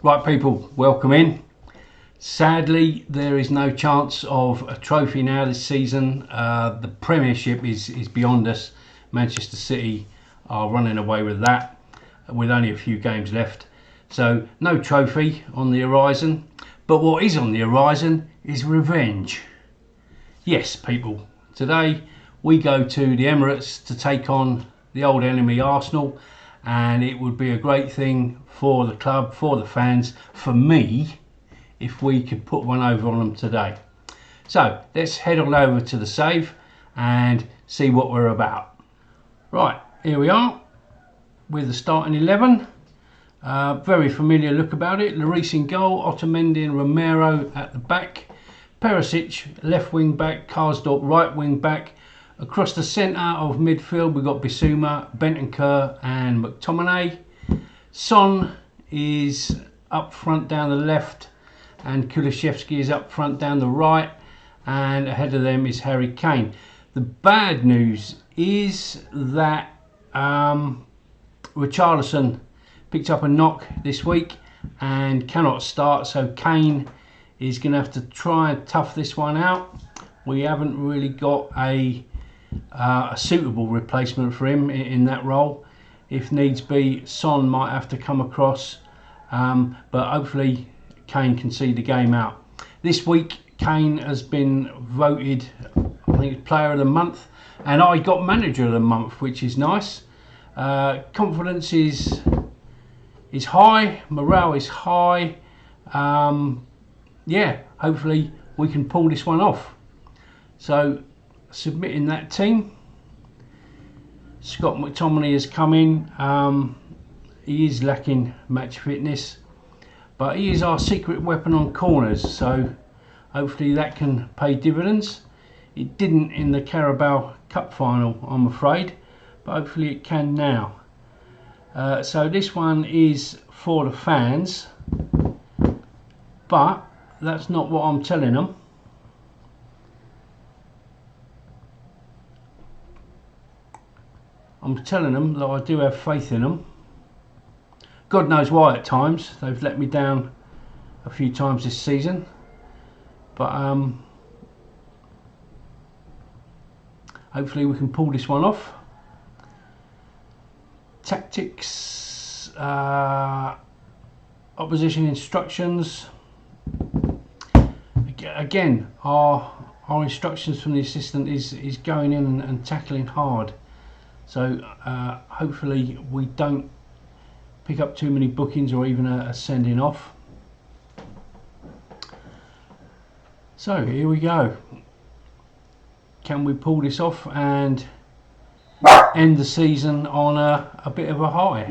Right people, welcome in. Sadly, there is no chance of a trophy now this season. The Premiership is beyond us. Manchester City are running away with that with only a few games left. So no trophy on the horizon. But what is on the horizon is revenge. Yes people, today we go to the Emirates to take on the old enemy Arsenal, and it would be a great thing for the club, for the fans, for me, if we could put one over on them today. So let's head on over to the save and see what we're about. Right, here we are with the starting 11. Very familiar look about it. Lloris in goal, Otamendi and Romero at the back, Perisic left wing back, Karsdorp right wing back. Across the centre of midfield we've got Bissouma, Bentancur and McTominay. Son is up front down the left and Kulusevski is up front down the right, and ahead of them is Harry Kane. The bad news is that Richarlison picked up a knock this week and cannot start, so Kane is going to have to try and tough this one out. We haven't really got a suitable replacement for him in that role. If needs be, Son might have to come across, but hopefully Kane can see the game out. This week Kane has been voted, I think it's player of the month, and I got manager of the month, which is nice. Confidence is high, morale is high. Yeah, hopefully we can pull this one off. So submitting that team. Scott McTominay has come in. He is lacking match fitness, but he is our secret weapon on corners, so hopefully that can pay dividends. It didn't in the Carabao Cup final, I'm afraid, but hopefully it can now. So this one is for the fans, but that's not what I'm telling them. I'm telling them that I do have faith in them. God knows why at times. They've let me down a few times this season. But hopefully we can pull this one off. Tactics, opposition instructions. Again, our instructions from the assistant is going in and tackling hard. So hopefully we don't pick up too many bookings or even a sending off. So here we go. Can we pull this off and end the season on a bit of a high?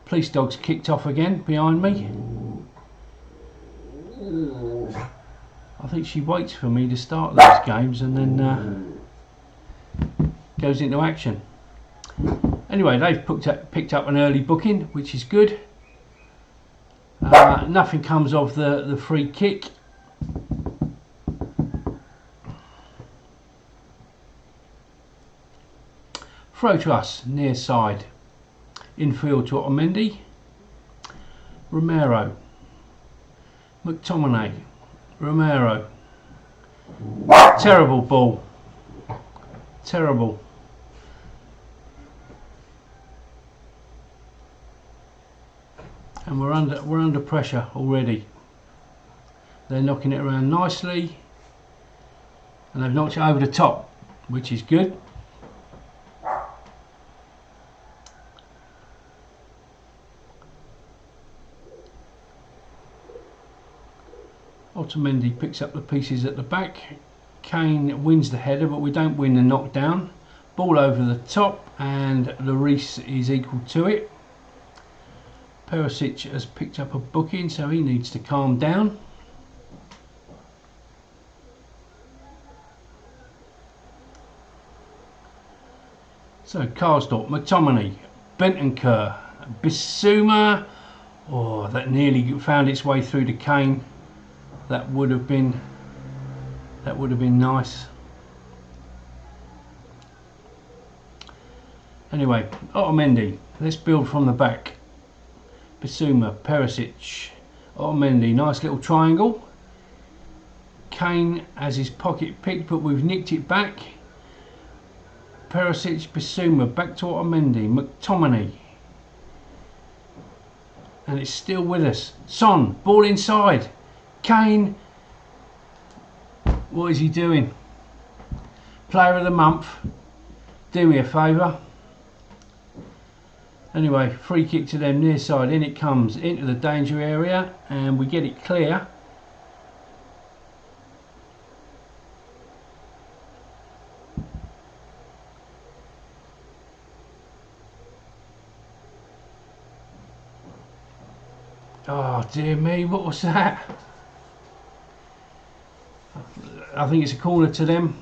Police dog's kicked off again behind me. I think she waits for me to start those games and then goes into action. Anyway, they've picked up an early booking, which is good. Nothing comes of the free kick. Throw to us, near side. Infield to Otamendi. Romero. McTominay. Romero. Terrible ball. Terrible. And we're under pressure already. They're knocking it around nicely, and they've knocked it over the top, which is good. Otamendi picks up the pieces at the back. Kane wins the header, but we don't win the knockdown. Ball over the top, and Lloris is equal to it. Perisic has picked up a booking, so he needs to calm down. So Karsdorp, McTominay, Bentancur, Bissouma. Oh, that nearly found its way through to Kane. That would have been nice. Anyway, Otamendi, let's build from the back. Bissouma, Perisic, Otamendi, nice little triangle. Kane has his pocket picked, but we've nicked it back. Perisic, Bissouma, back to Otamendi, McTominay. And it's still with us. Son, ball inside. Kane, what is he doing? Player of the month. Do me a favour. Anyway, free kick to them near side. In it comes into the danger area, and we get it clear. Oh dear me, what was that? I think it's a corner to them.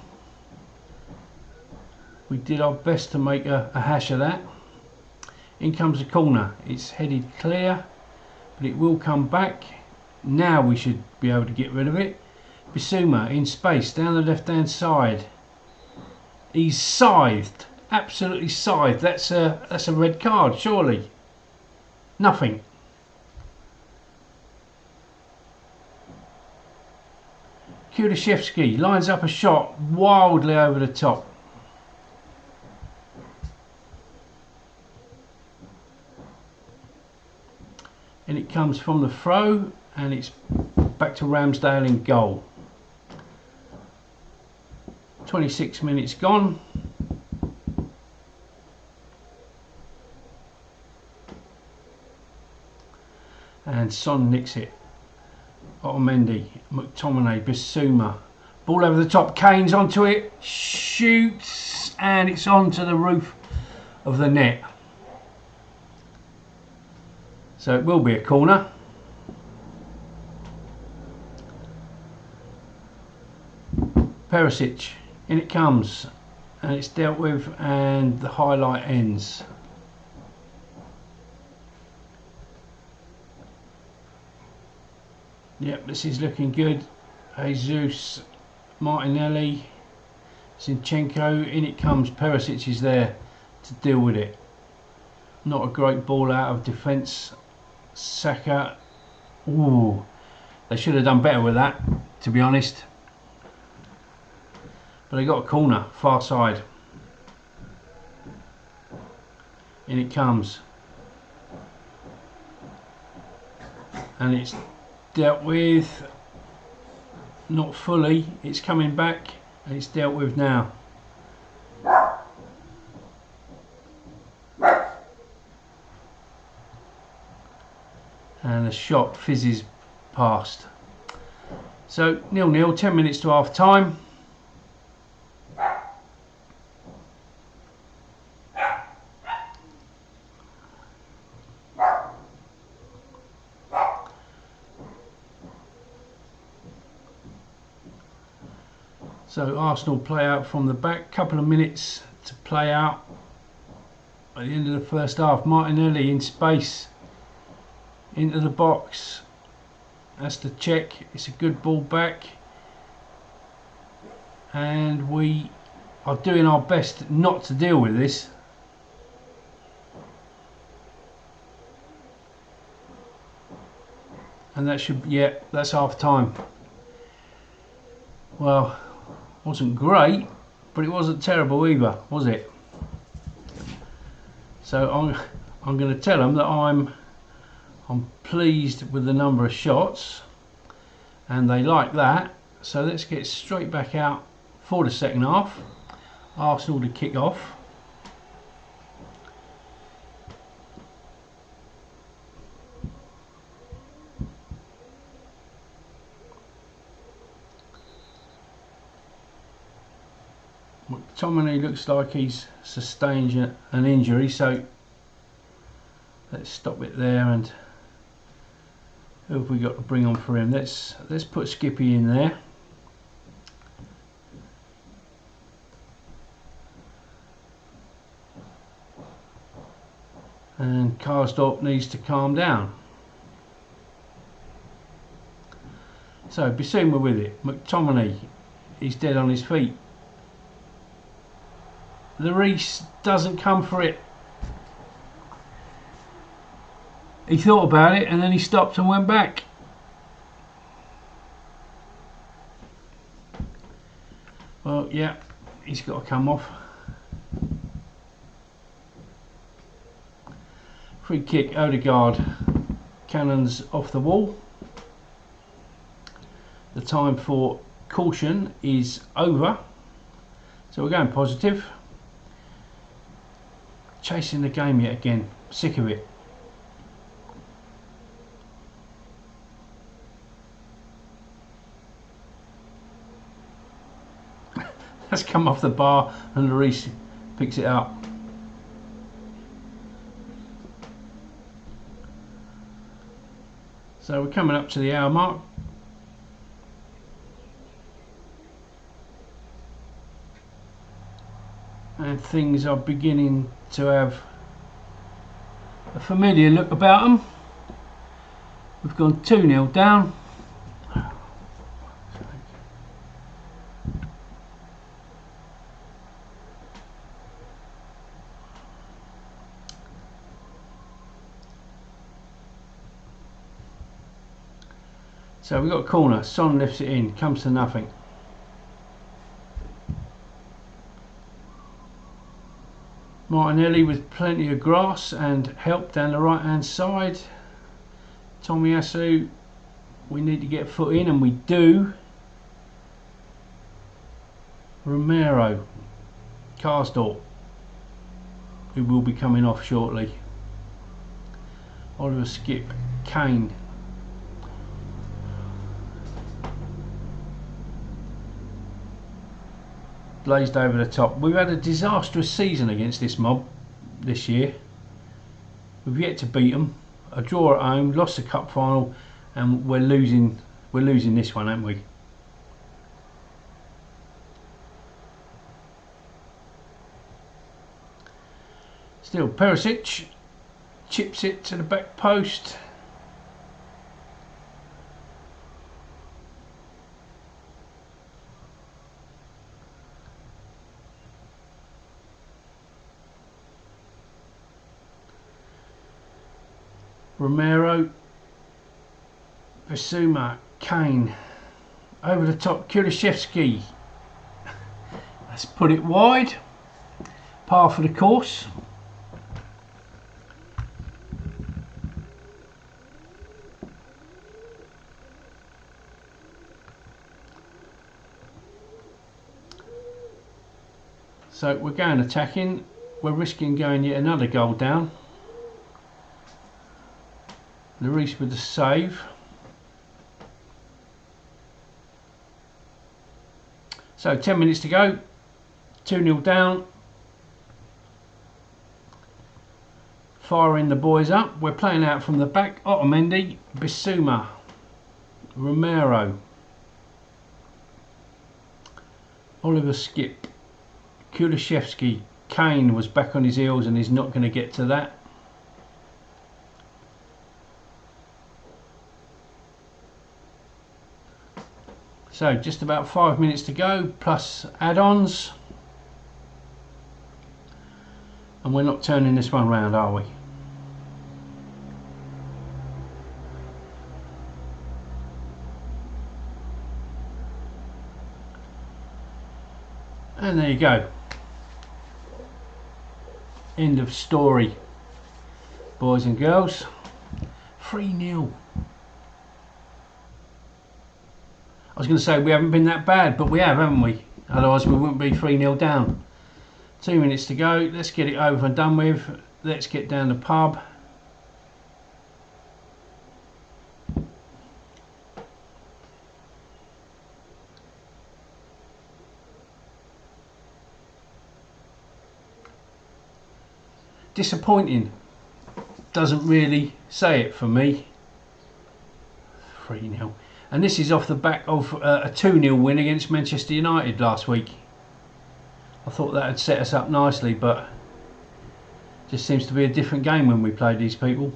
We did our best to make a hash of that. In comes the corner. It's headed clear, but it will come back. Now we should be able to get rid of it. Bissouma in space down the left hand side. He's scythed, absolutely scythed. That's a red card, surely. Nothing. Kulusevski lines up a shot wildly over the top. And it comes from the throw, and it's back to Ramsdale in goal. 26 minutes gone. And Son nicks it. Otamendi, McTominay, Bissouma. Ball over the top, Kane's onto it, shoots, and it's onto the roof of the net. So it will be a corner. Perisic, in it comes, and it's dealt with, and the highlight ends. Yep, this is looking good. Jesus, Martinelli, Zinchenko, in it comes. Perisic is there to deal with it. Not a great ball out of defence. Saka, ooh, they should have done better with that, to be honest. But they got a corner, far side. In it comes. And it's dealt with, not fully, it's coming back, and it's dealt with now. And the shot fizzes past. So 0-0, 10 minutes to half time. So Arsenal play out from the back, couple of minutes to play out at the end of the first half. Martinelli in space, into the box, that's the check, it's a good ball back, and we are doing our best not to deal with this. And that should, yeah, that's half time. Well, wasn't great, but it wasn't terrible either, was it? So I'm going to tell them that I'm pleased with the number of shots, and they like that. So let's get straight back out for the second half. Arsenal to kick off. McTominay looks like he's sustained an injury, so let's stop it there. And who have we got to bring on for him? Let's put Skippy in there. And Karsdorp needs to calm down. So Bissouma with it. McTominay, he's dead on his feet. The Reese doesn't come for it. He thought about it and then he stopped and went back. Well, yeah, he's got to come off. Free kick, Odegaard. Cannons off the wall. The time for caution is over. So we're going positive. Chasing the game yet again. Sick of it. That's come off the bar and Lloris picks it up. So we're coming up to the hour mark. And things are beginning to have a familiar look about them. We've gone 2-0 down. So we've got a corner, Son lifts it in, comes to nothing. Martinelli with plenty of grass and help down the right hand side. Tomiyasu, we need to get a foot in and we do. Romero, Karsdorp, who will be coming off shortly. Oliver Skip, Kane. Blazed over the top. We've had a disastrous season against this mob this year. We've yet to beat them. A draw at home, lost the cup final, and we're losing this one, aren't we? Still Perisic chips it to the back post. Romero, Bissouma, Kane, over the top, Kulishevsky. Let's put it wide. Par for the course. So we're going attacking. We're risking going yet another goal down. Lloris with the save. So 10 minutes to go. 2-0 down. Firing the boys up. We're playing out from the back. Otamendi, Bissouma, Romero, Oliver Skip, Kulishevsky. Kane was back on his heels and he's not going to get to that. So just about 5 minutes to go plus add-ons, and we're not turning this one round, are we? And there you go. End of story, boys and girls. 3-0. I was going to say we haven't been that bad, but we have, haven't we? Otherwise we wouldn't be 3-0 down. 2 minutes to go. Let's get it over and done with. Let's get down the pub. Disappointing. Doesn't really say it for me. 3-0. And this is off the back of a 2-0 win against Manchester United last week. I thought that had set us up nicely, but just seems to be a different game when we play these people.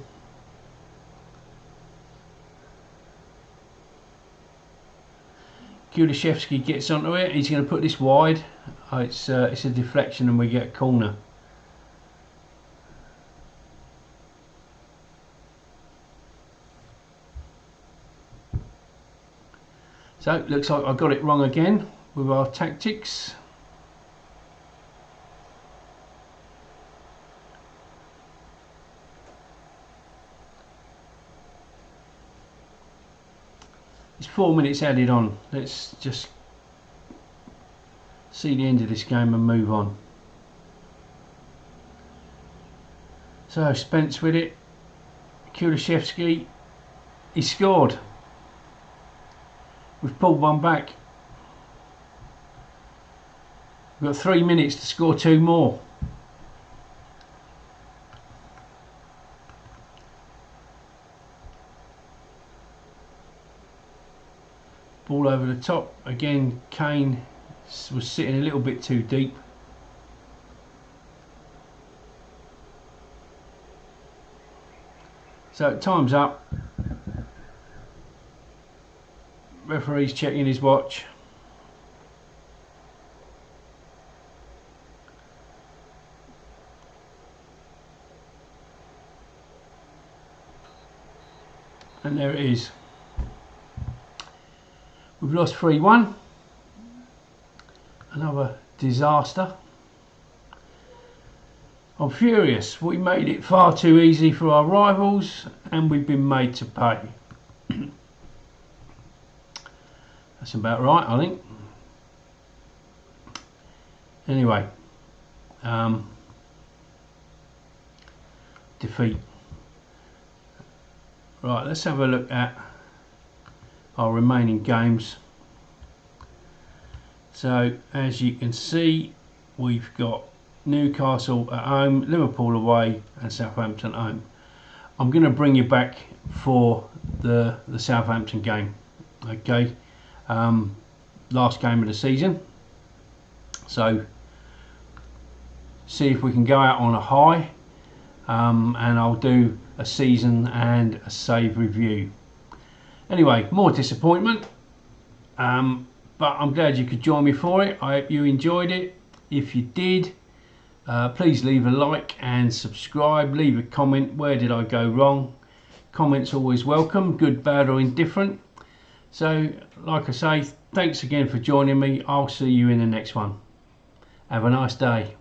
Kulishevsky gets onto it. He's going to put this wide. Oh, it's a deflection and we get a corner. So it looks like I got it wrong again with our tactics. It's 4 minutes added on. Let's just see the end of this game and move on. So Spence with it. Kulishevsky, he scored. We've pulled one back. We've got 3 minutes to score 2 more. Ball over the top. Again, Kane was sitting a little bit too deep. So time's up. Referee's checking his watch. And there it is. We've lost 3-1. Another disaster. I'm furious. We made it far too easy for our rivals and we've been made to pay. That's about right, I think. Anyway, defeat. Right, let's have a look at our remaining games. So as you can see, we've got Newcastle at home, Liverpool away and Southampton at home. I'm going to bring you back for the Southampton game. Okay, last game of the season. So see if we can go out on a high, and I'll do a season and a save review. Anyway, more disappointment, but I'm glad you could join me for it. I hope you enjoyed it. If you did, please leave a like and subscribe. Leave a comment. Where did I go wrong? Comments always welcome, good, bad or indifferent. So like I say, thanks again for joining me. I'll see you in the next one. Have a nice day.